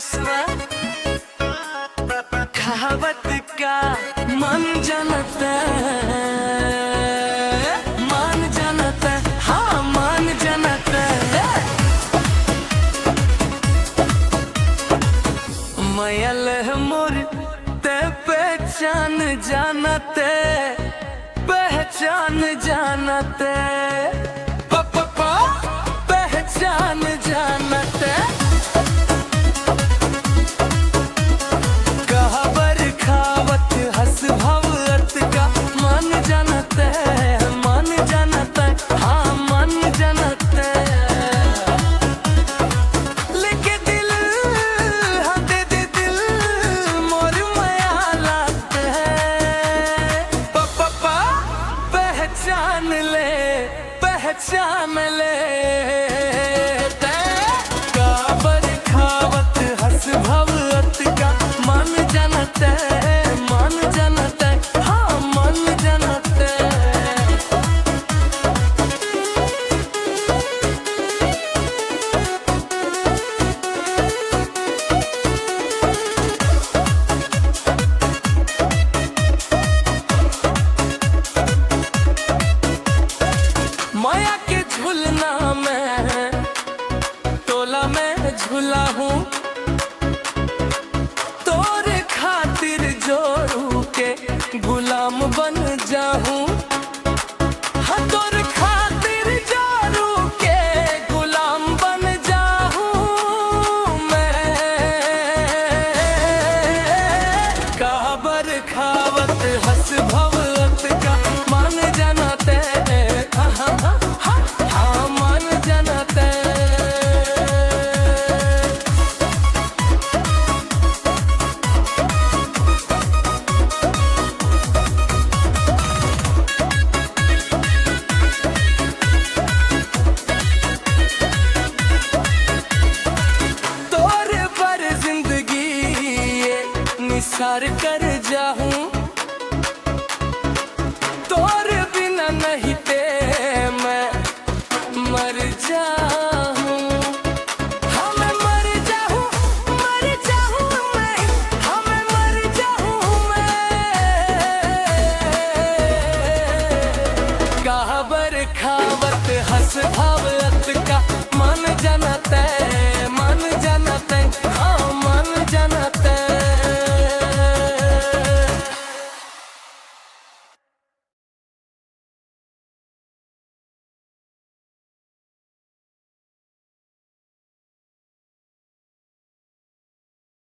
हसवा कहावत का मन जानता मान जानता हाँ मान जानता मयल मोर ते पहचान जानते पहचान जानते पहचान जानते कहावर खावत हस भवत का मन जानते मान जानते हाँ मान जानते लेके दिल हाँ दे दे दिल मोर माया लाते पहचान ले पहचान ले काबर खावत हस भवत का मन जानते मान जानते हाँ मन जानते माया के झूलना में तोला में झूला हूँ तोरे खातिर जोड़ू के गुलाम बन जाऊं हाँ तोरे खातिर जोड़ू के गुलाम बन जाऊं मैं काबर खावत हस भवत का मान जानते हाँ मान जानते तोरे पर जिंदगी ये निसार कर जाऊं तोरे बिना नहीं ते मैं मर जा